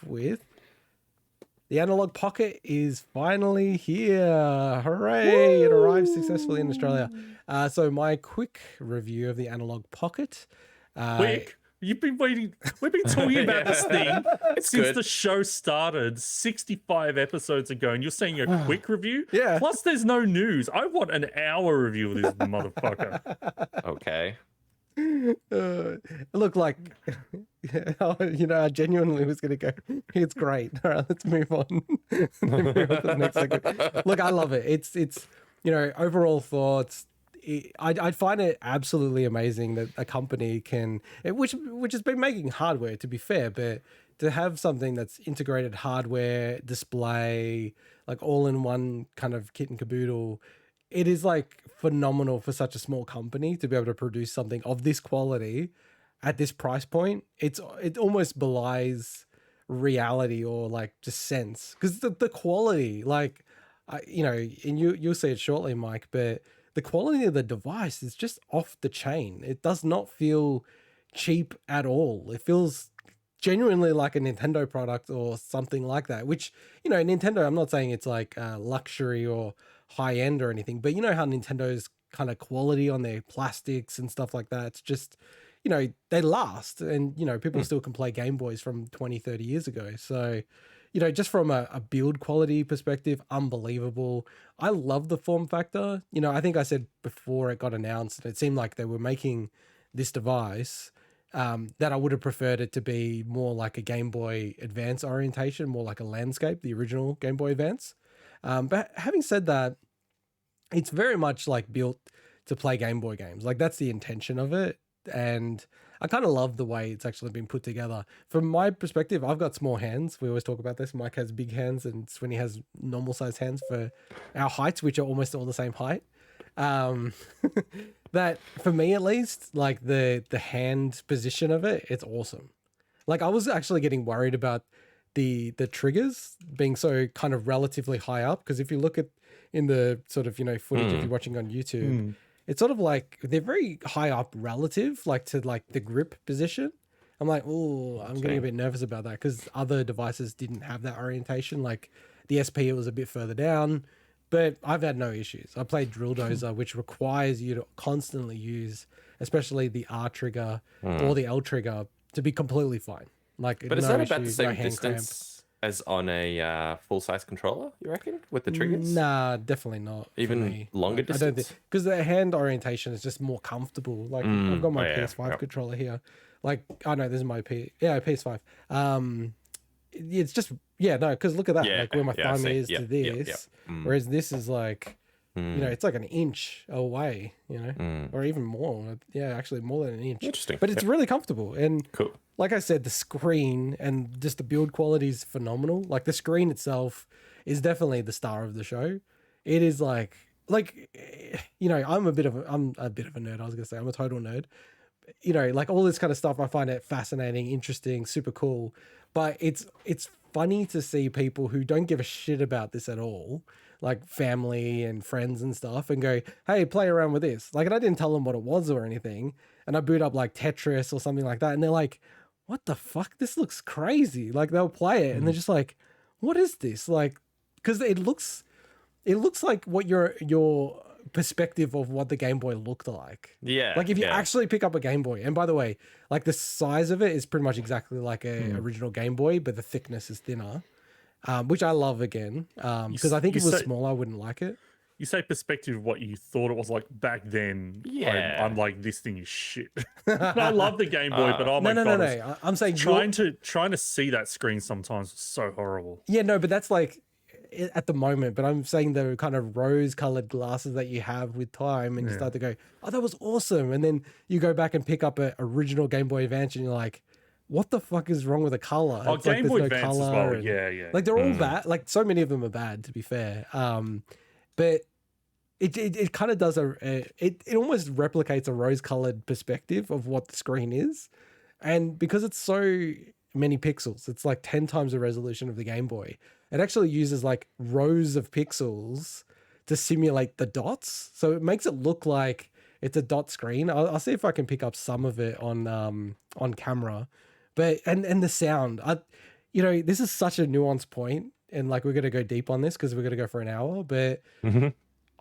with the Analogue Pocket is finally here. Hooray! Woo! It arrived successfully in Australia. So my quick review of the Analogue Pocket. Quick? You've been waiting. We've been talking about this thing since the show started 65 episodes ago, and you're saying a quick review? Yeah. Plus, there's no news. I want an hour review of this motherfucker. Okay. Look, like, I genuinely was going to go, it's great. All right, let's move on. Let's move on to the next segment. Look, I love it. It's overall thoughts. I find it absolutely amazing that a company can, which has been making hardware, to be fair, but to have something that's integrated hardware, display, like all in one kind of kit and caboodle, it is like phenomenal for such a small company to be able to produce something of this quality at this price point. It almost belies reality or like just sense, because the quality, like, and you'll see it shortly, Mike, but the quality of the device is just off the chain. It does not feel cheap at all. It feels genuinely like a Nintendo product or something like that, which, Nintendo, I'm not saying it's like luxury or high end or anything, but you know how Nintendo's kind of quality on their plastics and stuff like that, it's just, they last, and, people still can play Game Boys from 20, 30 years ago. So, just from a build quality perspective, unbelievable. I love the form factor. I think I said before it got announced, it seemed like they were making this device that I would have preferred it to be more like a Game Boy Advance orientation, more like a landscape, the original Game Boy Advance. But having said that, it's very much like built to play Game Boy games. Like, that's the intention of it. And I kind of love the way it's actually been put together. From my perspective, I've got small hands. We always talk about this. Mike has big hands and Swinny has normal sized hands for our heights, which are almost all the same height. That, for me at least, like the hand position of it, it's awesome. Like, I was actually getting worried about the triggers being so kind of relatively high up, because if you look at in the sort of footage if you're watching on YouTube, it's sort of like they're very high up relative, like to like the grip position. I'm like, oh, I'm getting a bit nervous about that, because other devices didn't have that orientation. Like the SP, it was a bit further down, but I've had no issues. I played Drill Dozer, which requires you to constantly use, especially the R trigger or the L trigger, to be completely fine. Like, but is that about the same distance as on a full-size controller, you reckon, with the triggers? Nah, definitely not. Even longer distance? I don't think, because the hand orientation is just more comfortable. Like, I've got my PS5 controller here. Like, this is my PS5. It's just, because look at that. Like, where my thumb is to this. Whereas this is like, it's like an inch away, or even more. Yeah, actually more than an inch. Interesting. But it's really comfortable. And cool. Like I said, the screen and just the build quality is phenomenal. Like, the screen itself is definitely the star of the show. It is like, I'm a bit of a nerd. I was going to say I'm a total nerd. Like all this kind of stuff, I find it fascinating, interesting, super cool. But it's funny to see people who don't give a shit about this at all, like family and friends and stuff, and go, hey, play around with this. Like, and I didn't tell them what it was or anything. And I boot up like Tetris or something like that. And they're like, what the fuck? This looks crazy. Like, they'll play it and they're just like, what is this? Like, because it looks like what your perspective of what the Game Boy looked like. Yeah. Like, if you actually pick up a Game Boy, and by the way, like the size of it is pretty much exactly like a original Game Boy, but the thickness is thinner, which I love again. Because I think if it was smaller, I wouldn't like it. You say perspective of what you thought it was like back then. Yeah. I'm like, this thing is shit. I love the Game Boy, but oh my God. No. I'm saying trying to see that screen sometimes is so horrible. Yeah, no, but that's like at the moment, but I'm saying the kind of rose-colored glasses that you have with time, and you start to go, oh, that was awesome. And then you go back and pick up an original Game Boy Advance and you're like, what the fuck is wrong with the color? Oh, it's Game like Boy Advance as well. Yeah. Like, they're all bad. Like, so many of them are bad, to be fair. But it kind of does it almost replicates a rose-colored perspective of what the screen is. And because it's so many pixels, it's like 10 times the resolution of the Game Boy. It actually uses like rows of pixels to simulate the dots. So it makes it look like it's a dot screen. I'll see if I can pick up some of it on camera. But and the sound, you know, this is such a nuanced point, and like we're gonna go deep on this because we're gonna go for an hour, but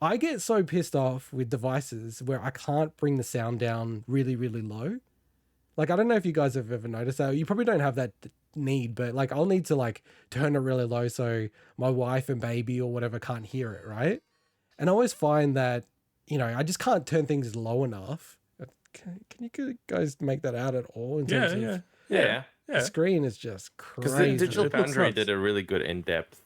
I get so pissed off with devices where I can't bring the sound down really, really low. Like, I don't know if you guys have ever noticed that. You probably don't have that need, but like I'll need to like turn it really low so my wife and baby or whatever can't hear it, right? And I always find that, you know, I just can't turn things low enough. Can you guys make that out at all? In terms of Yeah. the screen is just Because crazy. Digital It looks Foundry nuts. did a really good in-depth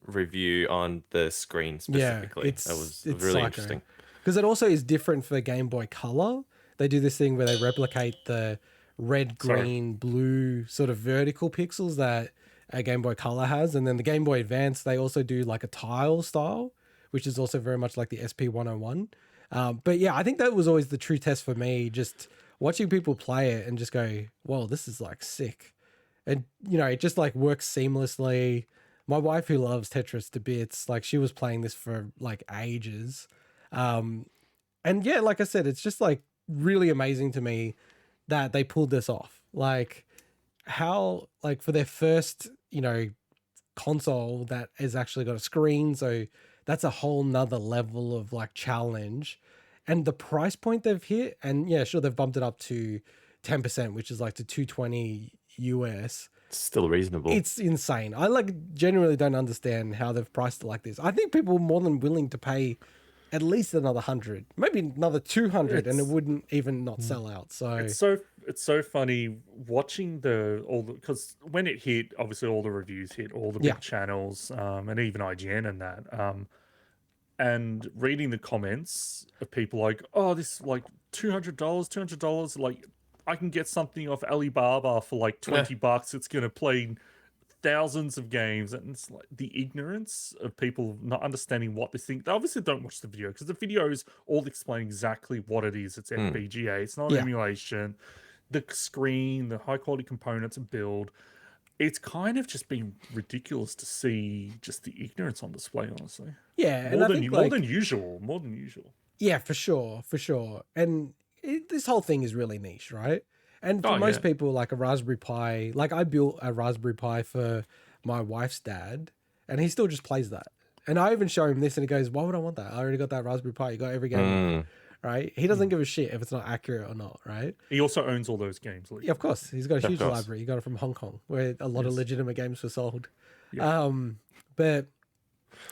review on the screen specifically. it's That was it's really psycho. interesting. Because it also is different for Game Boy Color. They do this thing where they replicate the red, green, blue sort of vertical pixels that a Game Boy Color has. And then the Game Boy Advance, they also do like a tile style, which is also very much like the SP101. But yeah, I think that was always the true test for me, just watching people play it and just go, whoa, this is like sick. And, you know, it just like works seamlessly. My wife, who loves Tetris to bits, like she was playing this for like ages. And yeah, like I said, it's just like really amazing to me that they pulled this off. Like how, like for their first, you know, console that has actually got a screen. So that's a whole nother level of like challenge. And the price point they've hit, and yeah, sure, they've bumped it up to 10%, which is like to 220 US. Still reasonable. It's insane. I like genuinely don't understand how they've priced it like this. I think people are more than willing to pay at least another 100, maybe another 200, and it wouldn't even not sell out. So it's so funny watching because when it hit, obviously all the reviews hit, all the big channels, and even IGN and that, and reading the comments of people like, oh, this is like $200, like I can get something off Alibaba for like $20. It's gonna play thousands of games, and it's like the ignorance of people not understanding what they think. They obviously don't watch the video because the videos all explain exactly what it is. It's FPGA. It's not emulation. The screen, the high quality components and build. It's kind of just been ridiculous to see just the ignorance on display, honestly. yeah, More and than more than usual. More than usual. yeah, for sure. And this whole thing is really niche, right? And for most people, like a Raspberry Pi, like I built a Raspberry Pi for my wife's dad, and he still just plays that. And I even show him this, and he goes, "Why would I want that? I already got that Raspberry Pi. You got every game, on it," right? He doesn't give a shit if it's not accurate or not, right? He also owns all those games. Like, Yeah, of course. He's got a huge library. He got it from Hong Kong, where a lot of legitimate games were sold. But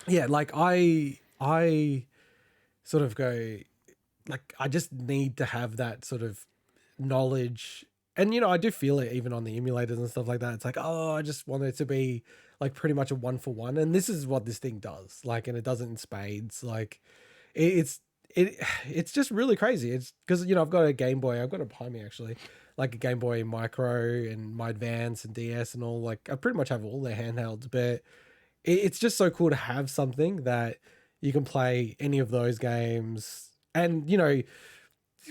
yeah, like I sort of go, like I just need to have that sort of knowledge. And you know, I do feel it even on the emulators and stuff like that. It's like, oh, I just want it to be like pretty much a 1-for-1. And this is what this thing does. Like, and it does it in spades. Like it's just really crazy. It's because, you know, I've got a Game Boy. I've got it behind me actually, like a Game Boy Micro and my Advance and DS and all. Like I pretty much have all their handhelds, but it's just so cool to have something that you can play any of those games. And, you know,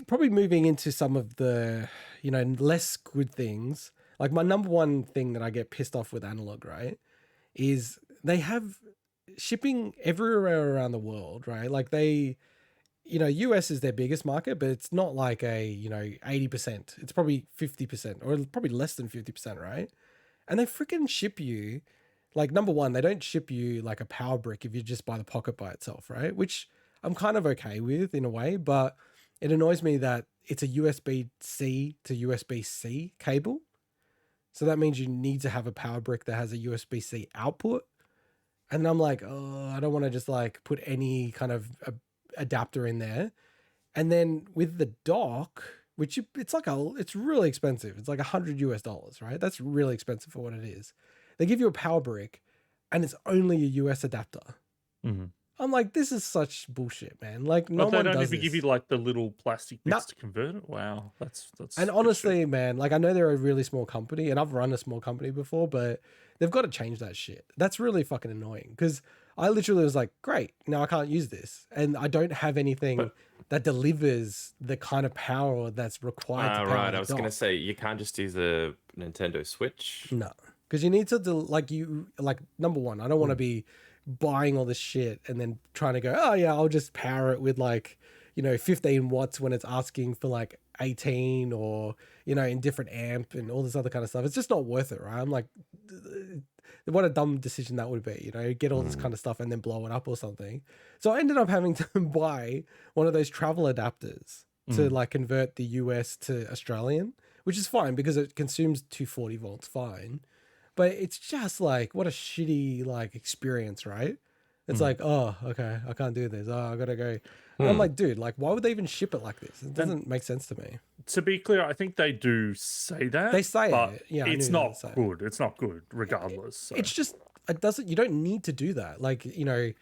probably moving into some of the, you know, less good things. Like my number one thing that I get pissed off with Analogue, right, is they have shipping everywhere around the world, right? Like they, you know, US is their biggest market, but it's not like a, you know, 80%. It's probably 50% or probably less than 50%, right? And they freaking ship you, like, number one, they don't ship you like a power brick if you just buy the Pocket by itself, right? Which I'm kind of okay with in a way, but it annoys me that it's a USB-C to USB-C cable. So that means you need to have a power brick that has a USB-C output. And I'm like, oh, I don't want to just like put any kind of adapter in there. And then with the dock, which it's really expensive. It's like $100, right? That's really expensive for what it is. They give you a power brick and it's only a US adapter. Mm-hmm. I'm like, this is such bullshit, man. Like, no But they one don't does even this. give you like the little plastic bits to convert it. Wow, that's. And honestly, man, like I know they're a really small company, and I've run a small company before, but they've got to change that shit. That's really fucking annoying because I literally was like, great, now I can't use this, and I don't have anything that delivers the kind of power that's required. To power Right, the I was dock. gonna say you can't just use a Nintendo Switch. No, because you need to number one, I don't want to be buying all this shit and then trying to go, oh yeah, I'll just power it with like, you know, 15 watts when it's asking for like 18 or, you know, in different amp and all this other kind of stuff. It's just not worth it, right? I'm like, what a dumb decision that would be, you know, get all this kind of stuff and then blow it up or something. So I ended up having to buy one of those travel adapters to like convert the US to Australian, which is fine because it consumes 240 volts fine. But it's just like, what a shitty like experience, right? It's like, oh, okay, I can't do this. Oh, I gotta go. And I'm like, dude, like, why would they even ship it like this? It doesn't make sense to me. To be clear, I think they do say that. They say but it. Yeah, it's not good. It's not good, regardless. So. It's just, it doesn't, you don't need to do that. Like, you know,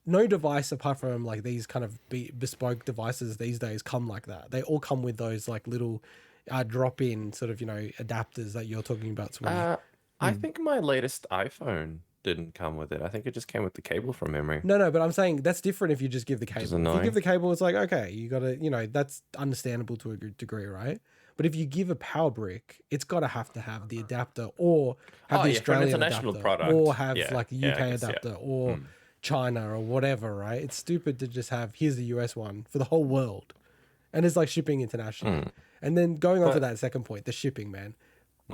no device apart from like these kind of bespoke devices these days come like that. They all come with those like little drop-in sort of, you know, adapters that you're talking about. I think my latest iPhone didn't come with it. I think it just came with the cable from memory. No, but I'm saying that's different if you just give the cable. If you give the cable, it's like, okay, you got to, you know, that's understandable to a good degree, right? But if you give a power brick, it's got to have the adapter or have the Australian adapter product. Or have like a UK adapter or China or whatever, right? It's stupid to just have, here's the US one for the whole world. And it's like shipping internationally. And then going on to that second point, the shipping, man.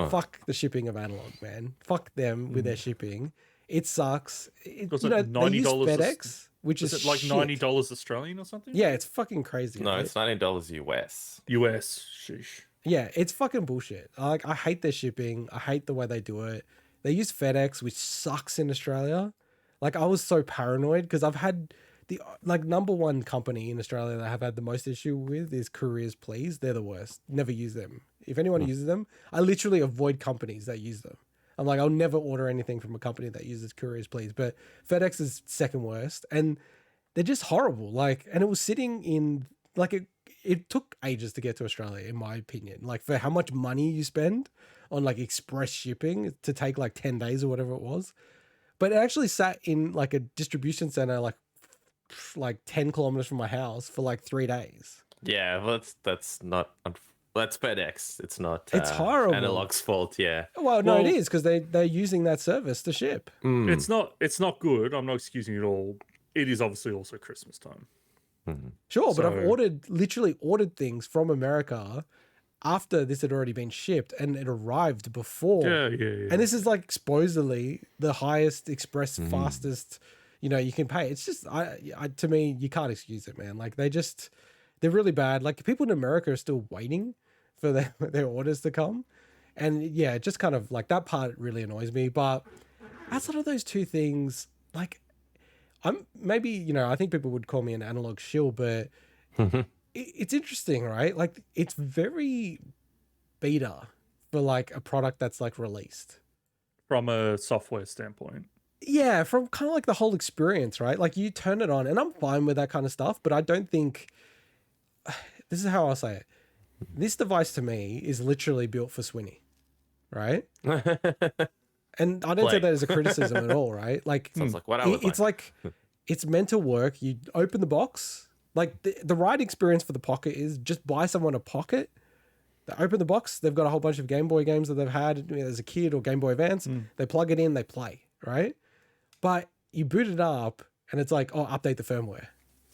Fuck the shipping of Analogue, man. Fuck them with their shipping. It sucks. Was you know, it they use $90? FedEx, which is like shit. $90 Australian or something? Yeah, it's fucking crazy. No, right? it's $90 US. US. Sheesh. Yeah, it's fucking bullshit. Like, I hate their shipping. I hate the way they do it. They use FedEx, which sucks in Australia. Like, I was so paranoid because I've had the like number one company in Australia that I have had the most issue with is Couriers Please. They're the worst. Never use them. If anyone uses them, I literally avoid companies that use them. I'm like, I'll never order anything from a company that uses Couriers Please. But FedEx is second worst, and they're just horrible. Like, and it was sitting in like it took ages to get to Australia, in my opinion. Like, for how much money you spend on like express shipping to take like 10 days or whatever it was. But it actually sat in like a distribution center like 10 kilometers from my house for like 3 days. Yeah, well, that's not. That's FedEx. It's not. It's horrible. Analogue's fault. Yeah. Well, no, it is because they're using that service to ship. It's not good. I'm not excusing it all. It is obviously also Christmas time. Sure, but I've literally ordered things from America after this had already been shipped, and it arrived before. Yeah. And this is like supposedly the highest express, fastest, you know, you can pay. It's just, to me, you can't excuse it, man. Like, they're really bad. Like, people in America are still waiting for their orders to come. And yeah, it just kind of like that part really annoys me. But outside of those two things, like, I'm maybe, you know, I think people would call me an analog shill, but it's interesting, right? Like, it's very beta for like a product that's like released from a software standpoint. Yeah, from kind of like the whole experience, right? Like, you turn it on, and I'm fine with that kind of stuff, but I don't think, this is how I'll say it. This device to me is literally built for Swinney, right? And I don't say that as a criticism at all, right? Like, sounds like what I would it's like, it's meant to work. You open the box. Like, the right experience for the Pocket is just buy someone a Pocket. They open the box. They've got a whole bunch of Game Boy games that they've had as a kid or Game Boy Advance. They plug it in, they play, right? But you boot it up and it's like, oh, update the firmware.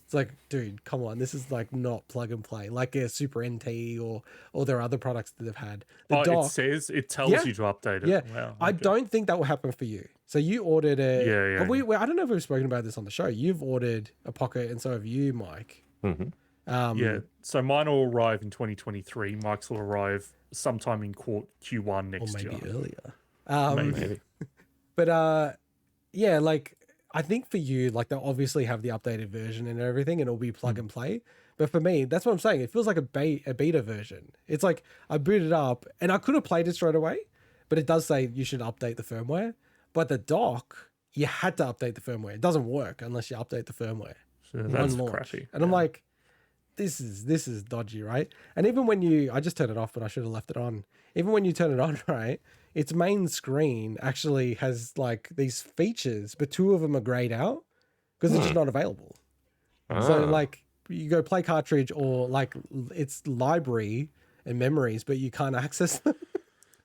It's like, dude, come on. This is like not plug and play like a Super NT or their other products that they've had. The dock, it tells you to update it. Yeah. Wow, I don't think that will happen for you. So you ordered it. Yeah. I don't know if we've spoken about this on the show. You've ordered a Pocket and so have you, Mike. Yeah. So mine will arrive in 2023. Mike's will arrive sometime in Q1 next year. Or maybe earlier. Maybe. But yeah, like, I think for you, like, they'll obviously have the updated version and everything, and it'll be plug and play. But for me, that's what I'm saying. It feels like a beta version. It's like I booted up, and I could have played it straight away, but it does say you should update the firmware. But the dock, you had to update the firmware. It doesn't work unless you update the firmware. So that's crappy. And I'm like, this is dodgy, right? And even when I just turned it off, but I should have left it on. Even when you turn it on, right, its main screen actually has like these features, but two of them are grayed out because it's just not available. So like, you go play cartridge or like it's library and memories, but you can't access them.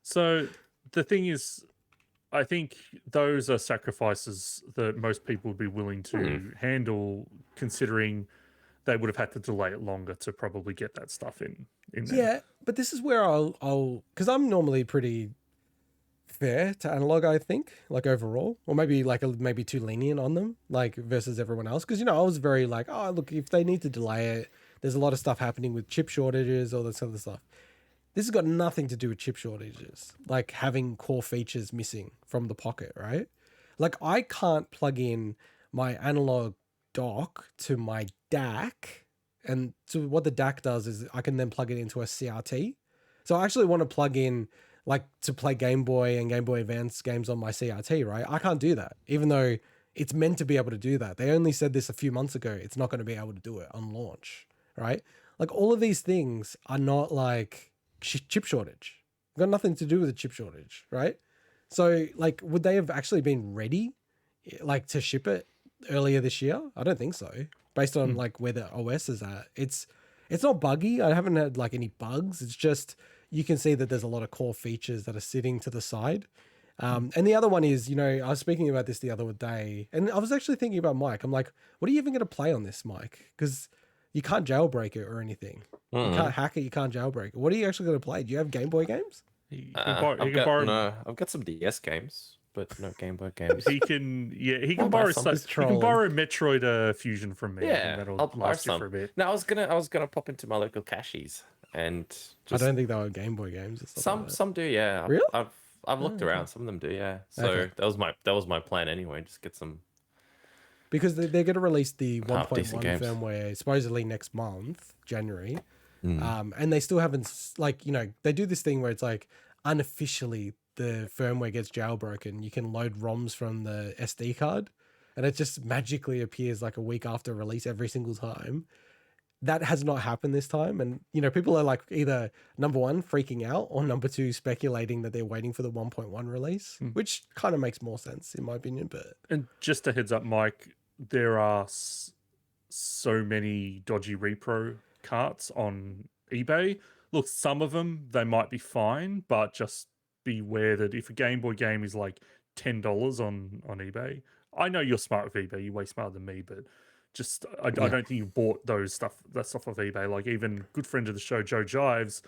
So the thing is, I think those are sacrifices that most people would be willing to handle, considering they would have had to delay it longer to probably get that stuff in. in there. Yeah, but this is where I'll because I'm normally pretty fair to Analog, I think, like overall, or maybe like maybe too lenient on them, like versus everyone else. Because I was very like, oh look, if they need to delay it, there's a lot of stuff happening with chip shortages, all this other stuff. This has got nothing to do with chip shortages, like having core features missing from the Pocket, right? Like I can't plug in my analog dock to my DAC, and so what the DAC does is I can then plug it into a CRT. So I actually want to plug in like to play Game Boy and Game Boy Advance games on my CRT, right? I can't do that, even though it's meant to be able to do that. They only said this a few months ago. It's not going to be able to do it on launch, right? Like all of these things are not like chip shortage. Got nothing to do with the chip shortage, right? So like, would they have actually been ready, like to ship it earlier this year? I don't think so. Based on like where the OS is at, it's not buggy. I haven't had like any bugs. It's just you can see that there's a lot of core features that are sitting to the side. And the other one is, I was speaking about this the other day, and I was actually thinking about Mike. I'm like, what are you even going to play on this, Mike? Because you can't jailbreak it or anything. You can't hack it. You can't jailbreak it. What are you actually going to play? Do you have Game Boy games? I've got some DS games, but no Game Boy games. He can borrow Metroid Fusion from me. Yeah, that'll I'll last you for a bit. No, I was gonna pop into my local caches and I don't think they were Game Boy games. Some do, yeah. Really? I've looked around. Some of them do, yeah. So Okay. that was my plan anyway. Just get some. Because they're going to release the 1.1 decent games. firmware supposedly next month, January. And they still haven't, like, they do this thing where it's like unofficially the firmware gets jailbroken. You can load ROMs from the SD card and it just magically appears like a week after release every single time. That has not happened this time. And, people are like either number one, freaking out, or number two, speculating that they're waiting for the 1.1 release, which kind of makes more sense in my opinion. But And just a heads up, Mike, there are so many dodgy repro carts on eBay. Look, some of them, they might be fine, but just beware that if a Game Boy game is like $10 on eBay, I know you're smart with eBay, you're way smarter than me, but just I don't think you bought that stuff off eBay. Like even good friend of the show, Joe Jives,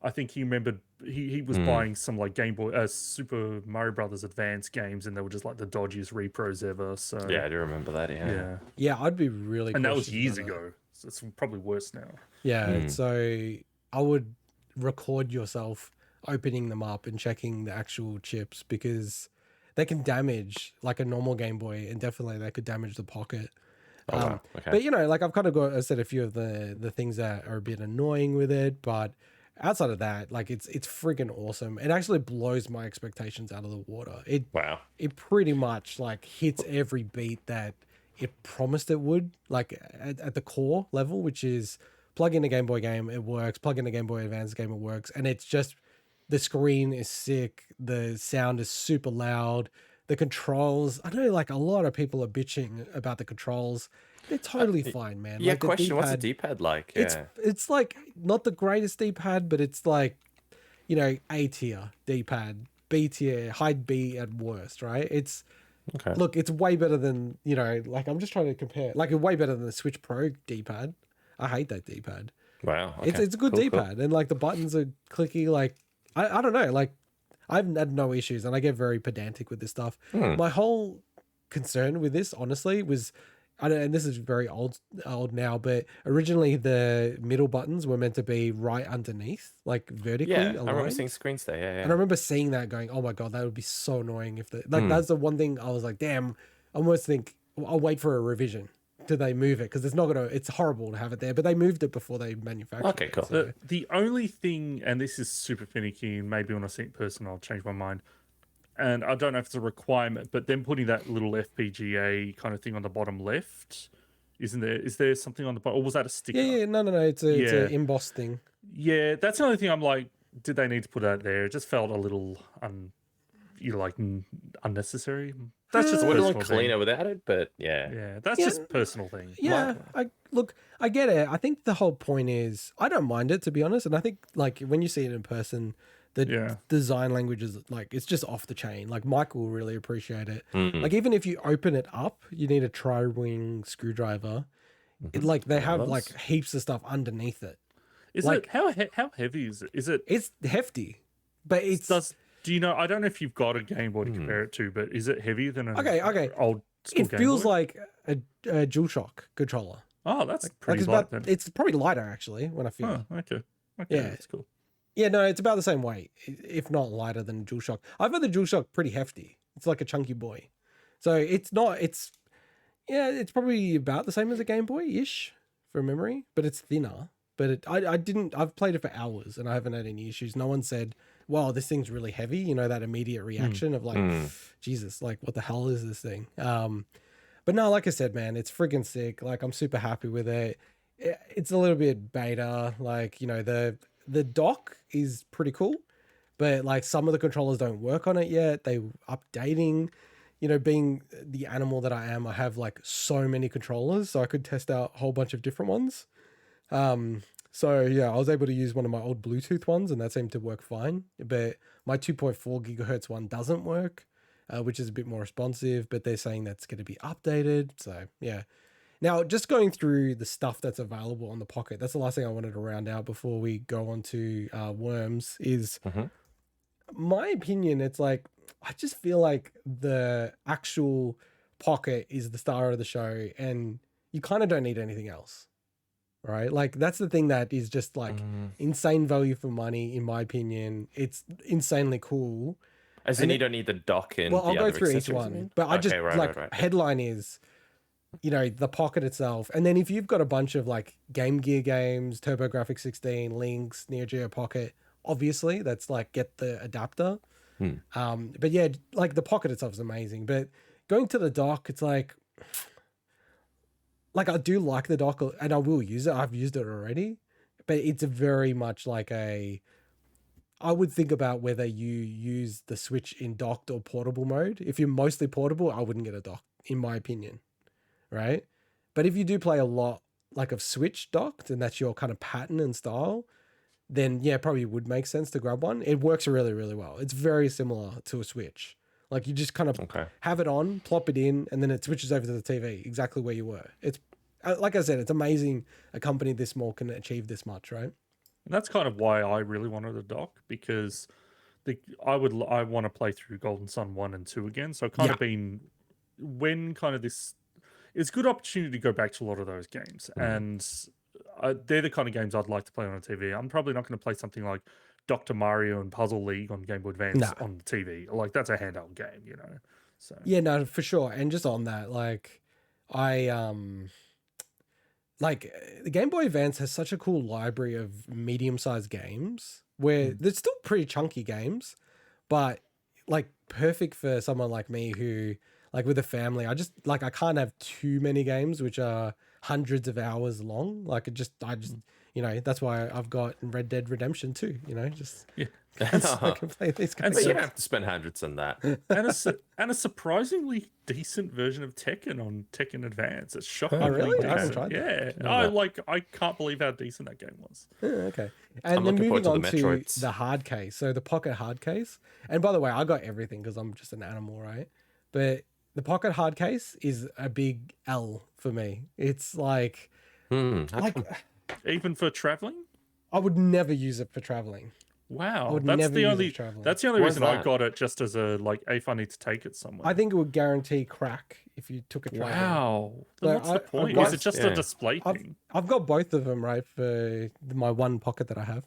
I think he remembered he was buying some like Game Boy Super Mario Brothers Advance games, and they were just like the dodgiest repros ever. So yeah, I do remember that. yeah, I'd be really. And that was years ago. So it's probably worse now. Yeah, so I would record yourself opening them up and checking the actual chips, because they can damage like a normal Game Boy, and definitely they could damage the Pocket. Wow. Okay. But like I've kind of got, I said a few of the things that are a bit annoying with it, but outside of that, like it's freaking awesome. It actually blows my expectations out of the water. It pretty much like hits every beat that it promised it would, like at the core level, which is plug in a Game Boy game, it works. Plug in a Game Boy Advance game, it works. And it's just, the screen is sick. The sound is super loud. The controls, I know like a lot of people are bitching about the controls. They're totally fine, man. Yeah, like question, what's the D-pad like? Yeah. It's like not the greatest D-pad, but it's like, A tier D-pad, B tier, high B at worst, right? It's, okay. Look, it's way better than, like I'm just trying to compare, like it's way better than the Switch Pro D-pad. I hate that D-pad. Wow. Okay. It's a good Cool. D-pad, and like the buttons are clicky, like, I don't know, like I've had no issues, and I get very pedantic with this stuff. My whole concern with this, honestly, was, and this is very old now, but originally the middle buttons were meant to be right underneath, like vertically aligned. I remember seeing screens there. Yeah. And I remember seeing that, going, "Oh my god, that would be so annoying if that's the one thing I was like, damn." I almost think I'll wait for a revision. Do they move it? Because it's horrible to have it there, but they moved it before they manufactured it. Okay, cool. So. The only thing, and this is super finicky, and maybe when I see it in person, I'll change my mind. And I don't know if it's a requirement, but then putting that little FPGA kind of thing on the bottom left, isn't there? Is there something on the bottom, or was that a sticker? Yeah, no. It's an embossed thing. Yeah, that's the only thing I'm like, did they need to put that there? It just felt a little unnecessary. That's just It a would personal look thing. cleaner without it, but yeah. Yeah, that's just a personal thing. Yeah, I get it. I think the whole point is, I don't mind it, to be honest. And I think like when you see it in person, the design language is like, it's just off the chain. Like Mike will really appreciate it. Like even if you open it up, you need a tri-wing screwdriver. Like they have like heaps of stuff underneath it. Is Like- it how heavy is it? Is it It's hefty, but it's do you know? I don't know if you've got a Game Boy to compare it to, but is it heavier than an Okay. old school it Game feels Boy? like a DualShock controller. Oh, that's pretty It's light then. it's probably lighter actually when I feel. Oh, okay. Yeah. That's cool. Yeah, no, it's about the same weight, if not lighter than DualShock. I've got the DualShock pretty hefty. It's like a chunky boy. So it's it's probably about the same as a Game Boy-ish from memory, but it's thinner. But I've played it for hours and I haven't had any issues. No one said, wow, this thing's really heavy. You know, that immediate reaction of like, Jesus, like what the hell is this thing? But no, like I said, man, it's friggin' sick. Like I'm super happy with it. It's a little bit beta. Like, you know, the dock is pretty cool, but like some of the controllers don't work on it yet. They updating, you know, being the animal that I am, I have like so many controllers, so I could test out a whole bunch of different ones. So yeah, I was able to use one of my old Bluetooth ones and that seemed to work fine, but my 2.4 gigahertz one doesn't work, which is a bit more responsive, but they're saying that's going to be updated. So yeah. Now, just going through the stuff that's available on the Pocket, that's the last thing I wanted to round out before we go on to Worms is my opinion. It's like, I just feel like the actual Pocket is the star of the show and you kind of don't need anything else, right? Like that's the thing that is just like insane value for money, in my opinion. It's insanely cool. As in, you don't need the dock and well, I'll the go other through each accessories, you one, mean? but I just Okay, right, like right. headline is, you know, the Pocket itself. And then if you've got a bunch of like Game Gear games, TurboGrafx 16, Lynx, Neo Geo Pocket, obviously that's like get the adapter. But yeah, like the Pocket itself is amazing. But going to the dock, it's like I do like the dock and I will use it. I've used it already, but it's very much like I would think about whether you use the Switch in docked or portable mode. If you're mostly portable, I wouldn't get a dock, in my opinion. Right? But if you do play a lot like of Switch docked and that's your kind of pattern and style, then yeah, probably would make sense to grab one. It works really, really well. It's very similar to a Switch. Like you just kind of have it on, plop it in, and then it switches over to the TV exactly where you were. It's like I said, it's amazing a company this small can achieve this much, right? And that's kind of why I really wanted a dock, because I want to play through Golden Sun 1 and 2 again. So kind of been when kind of this, it's a good opportunity to go back to a lot of those games. And they're the kind of games I'd like to play on a TV. I'm probably not going to play something like Dr. Mario and Puzzle League on Game Boy Advance on the TV. Like that's a handheld game, you know. So yeah, no, for sure. And just on that, like like the Game Boy Advance has such a cool library of medium-sized games where they're still pretty chunky games, but like perfect for someone like me who like with a family. I can't have too many games which are hundreds of hours long. Like I just you know, that's why I've got Red Dead Redemption 2, you know, just so I can play these games. But you don't have to spend hundreds on that. and a surprisingly decent version of Tekken on Tekken Advance. It's shocking. Oh, really? I haven't tried that. Yeah. I can't believe how decent that game was. Okay. And I'm then looking moving forward on to the to Metroids. the hard case. So the Pocket hard case. And by the way, I got everything because I'm just an animal, right? But the Pocket hard case is a big L for me. It's like Even for traveling? I would never use it for traveling. Wow, would that's never the use only it traveling. that's the only Why's reason I that? got it, just as a like if I need to take it somewhere. I think it would guarantee crack if you took it traveling. Wow. Then So what's the I've point? got- Is it just a display thing? I've got both of them, right, for my one Pocket that I have.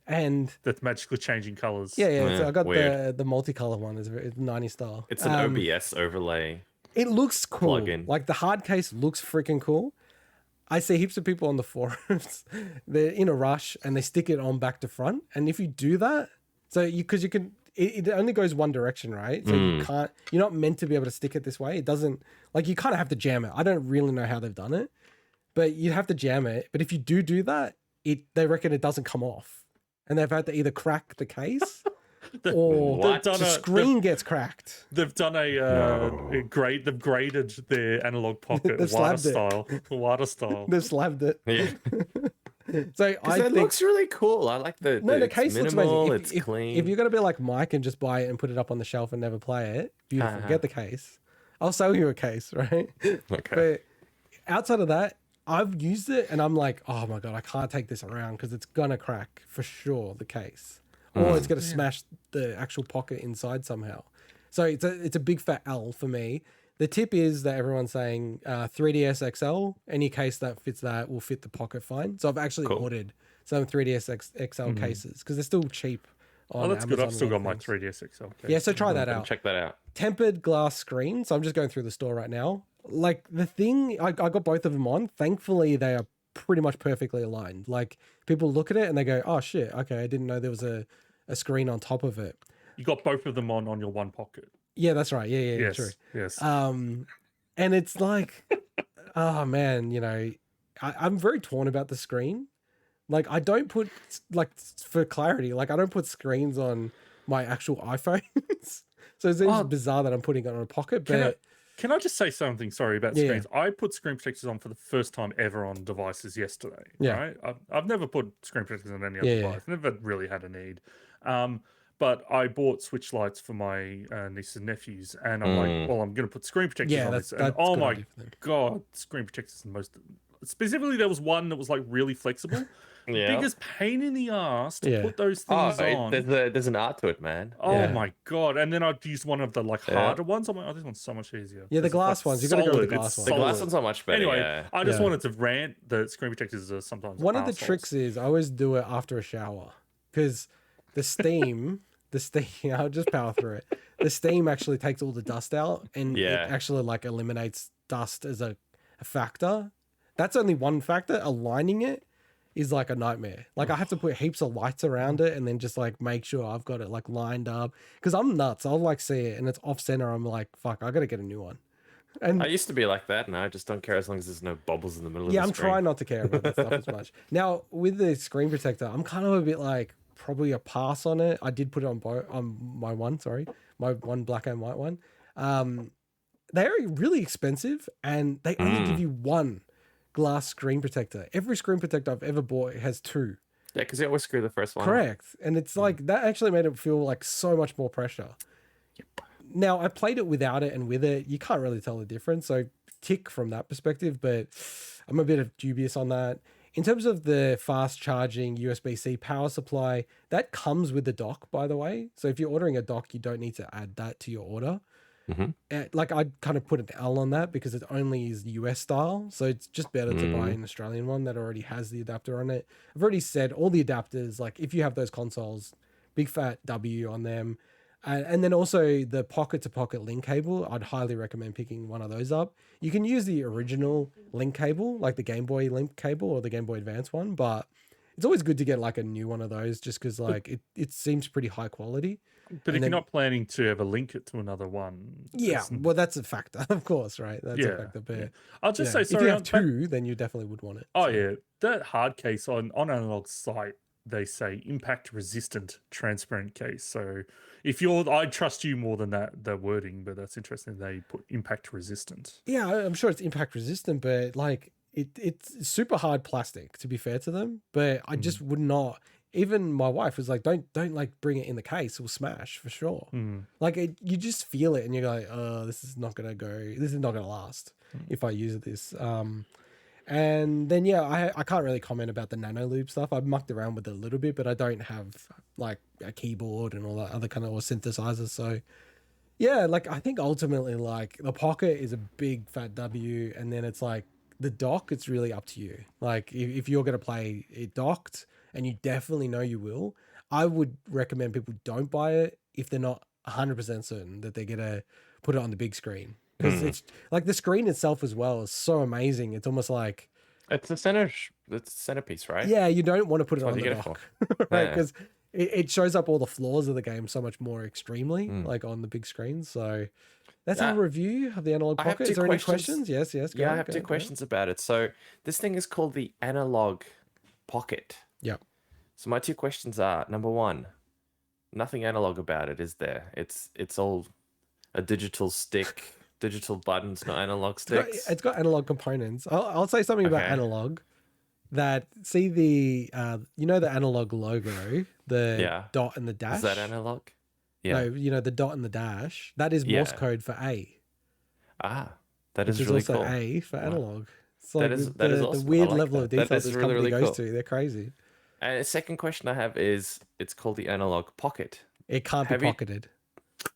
And That's magically changing colors. yeah, so I got weird. the multicolor one. It's 90 style. It's an OBS overlay. It looks cool. Plugin. Like the hard case looks freaking cool. I see heaps of people on the forums, they're in a rush and they stick it on back to front. And if you do that, because you can, it only goes one direction, right? So you're not meant to be able to stick it this way. It doesn't, like you kind of have to jam it. I don't really know how they've done it, but you have to jam it. But if you do that, they reckon it doesn't come off. And they've had to either crack the case or What? the screen gets cracked. They've done a grade. They've graded their Analog Pocket They've water slabbed it. style. Water style. They've slabbed it. Yeah. So I It think looks really cool. I like the the it's case looks minimal, amazing. it's clean. If you're gonna be like Mike and just buy it and put it up on the shelf and never play it, beautiful. Get the case. I'll sell you a case, right? Okay. But outside of that, I've used it and I'm like, oh my God, I can't take this around because it's going to crack for sure, the case. Or it's going to smash the actual pocket inside somehow. So it's a big fat L for me. The tip is that everyone's saying 3DS XL, any case that fits that will fit the pocket fine. So I've actually ordered some 3DS XL cases because they're still cheap on that's Amazon. good. I've still got my 3DS XL case. Yeah, so try that out. Check that out. Tempered glass screen. So I'm just going through the store right now. Like the thing, I got both of them on. Thankfully, they are pretty much perfectly aligned. Like people look at it and they go, oh shit, okay, I didn't know there was a screen on top of it. You got both of them on your one pocket. Yeah, that's right. Yeah, Yes, true. yes. And it's like, oh man, you know, I'm very torn about the screen. Like I don't put, like for clarity, like I don't put screens on my actual iPhones. So it seems bizarre that I'm putting it on a pocket, but... Can I just say something? Sorry about screens. I put screen protectors on for the first time ever on devices yesterday. Yeah. Right? I've never put screen protectors on any other device. Never really had a need. But I bought switch lights for my nieces and nephews, and I'm like, well, I'm going to put screen protectors on this. And oh my God, screen protectors are the most... Specifically, there was one that was like really flexible. Biggest pain in the ass to put those things on. There's an art to it, man. Oh my God. And then I'd use one of the like harder ones. I'm like, oh, this one's so much easier. Yeah, the glass ones. You got to go with the glass ones. The glass ones are much better. Anyway, I just wanted to rant that screen protectors are sometimes one of the tricks is I always do it after a shower because the steam, I'll just power through it. The steam actually takes all the dust out and it actually like eliminates dust as a factor. That's only one factor. Aligning it is like a nightmare. Like I have to put heaps of lights around it and then just like make sure I've got it like lined up because I'm nuts. I'll like see it and it's off center. I'm like, fuck, I got to get a new one. And I used to be like that. And I just don't care as long as there's no bubbles in the middle of the screen. screen. I'm trying not to care about that stuff as much. Now with the screen protector, I'm kind of a bit like probably a pass on it. I did put it on my one black and white one. They're really expensive and they only give you one glass screen protector. Every screen protector I've ever bought has two. Yeah, because you always screw the first one. Correct. And it's like that actually made it feel like so much more pressure. Yep. Now I played it without it and with it. You can't really tell the difference. So tick from that perspective, but I'm a bit dubious on that. In terms of the fast charging USB-C power supply, that comes with the dock, by the way. So if you're ordering a dock, you don't need to add that to your order. Like I'd kind of put an L on that because it only is US style. So it's just better to buy an Australian one that already has the adapter on it. I've already said all the adapters, like if you have those consoles, big fat W on them. And then also the pocket to pocket link cable, I'd highly recommend picking one of those up. You can use the original link cable, like the Game Boy link cable or the Game Boy Advance one, but it's always good to get like a new one of those just because like it seems pretty high quality. But if you're not planning to ever link it to another one. Well, that's a factor, of course, right? That's a factor. But I'll just say, sorry. If you have two, then you definitely would want it. Oh, yeah. That hard case on Analog's site, they say impact resistant transparent case. So if I trust you more than that wording, but that's interesting. They put impact resistant. Yeah, I'm sure it's impact resistant, but like it's super hard plastic, to be fair to them. But I just would not. Even my wife was like, don't like bring it in the case, it'll smash for sure. Like you just feel it and you're like, oh, this is not going to last if I use this. And then, I can't really comment about the nano loop stuff. I've mucked around with it a little bit, but I don't have like a keyboard and all that other kind of or synthesizers. So yeah, like I think ultimately like the Pocket is a big fat W, and then it's like the dock, it's really up to you. Like if you're going to play it docked, and you definitely know you will, I would recommend people don't buy it if they're not 100% certain that they're going to put it on the big screen. Because it's like the screen itself as well is so amazing. It's almost like... It's the centerpiece, right? Yeah, you don't want to put it on the dock. Right, because it shows up all the flaws of the game so much more extremely, like on the big screen. So that's our review of the Analogue Pocket. Is there any questions? Yes. Go, I have two questions about it. So this thing is called the Analogue Pocket. Yeah. So my two questions are, number one, nothing analog about it, is there? It's all a digital stick, digital buttons, not analog sticks. It's got analog components. I'll say something about analog. That see the the analog logo, the dot and the dash. Is that analog? Yeah. No, the dot and the dash. That is Morse code for A. Ah, that is which really also cool. A for analog. It's like that is the awesome. I weird like level of that. detail That is this really, company really goes cool. to. They're crazy. And a second question I have is, it's called the Analogue Pocket. It can't be Have you- pocketed.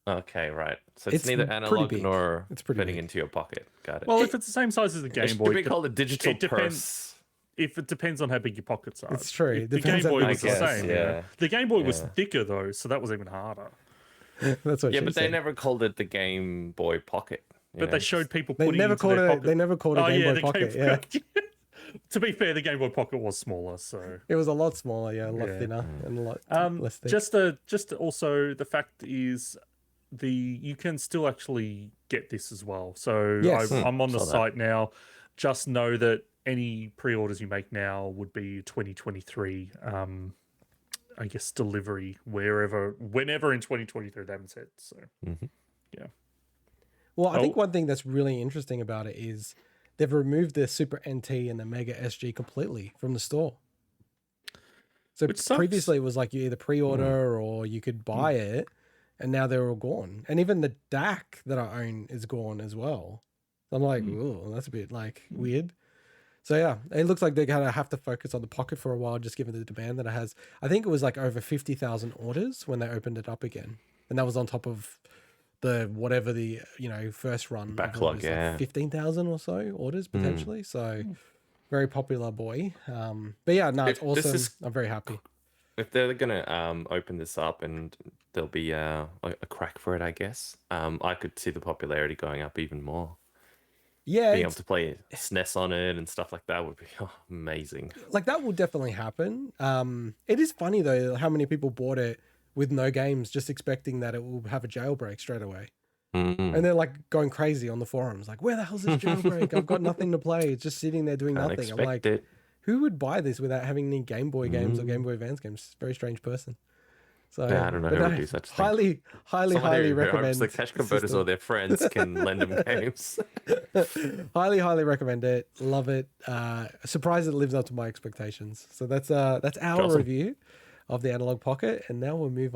Okay, right. So it's It's neither pretty analog big. nor It's pretty fitting big. into your pocket. Got it. Well, if it's the same size as the It Game should Boy, be called a digital it depends. purse. If it depends on how big your pockets are. It's true. If the Depends Game on Boy how was big the it is. same. You know? Yeah. The Game Boy was Yeah. thicker though, so that was even harder. That's what Yeah, she but they said. never called it the Game Boy Pocket. But they showed people They putting never into called their it. pocket. They never called it Oh Game yeah, Boy the Pocket. Game Yeah, To be fair, the Game Boy Pocket was smaller, so it was a lot smaller. Yeah, a lot Yeah. thinner and a lot less thick. just also the fact is you can still actually get this as well. So Yes. I'm on the Saw that. site now. Just know that any pre-orders you make now would be 2023. I guess delivery whenever in 2023 they haven't said. So Well, I think Oh. one thing that's really interesting about it is they've removed the Super NT and the Mega SG completely from the store. So Which sucks. previously it was like you either pre-order or you could buy it, and now they're all gone. And even the DAC that I own is gone as well. I'm like, oh, that's a bit like weird. So yeah, it looks like they're gonna have to focus on the Pocket for a while, just given the demand that it has. I think it was like over 50,000 orders when they opened it up again, and that was on top of the whatever the first run of Backlog, orders, yeah. like 15,000 or so orders potentially. So very popular boy. But yeah, no, it's If this awesome. is- I'm very happy. If they're gonna open this up and there'll be a crack for it, I guess. I could see the popularity going up even more. Yeah, Being able to play SNES on it and stuff like that would be amazing. like that will definitely happen. It is funny though how many people bought it with no games, just expecting that it will have a jailbreak straight away. Mm. And they're like going crazy on the forums, like, where the hell's this jailbreak? I've got nothing to play. It's just sitting there doing Can't nothing. I'm expect like, it. who would buy this without having any Game Boy games or Game Boy Advance games? Very strange person. So Yeah, I don't know but who would do such a thing. highly Someone highly who recommend. hopes the cash converters or their friends can lend them games. highly recommend it. Love it. Surprised it lives up to my expectations. So that's our Awesome. review of the Analog Pocket, and now we'll move on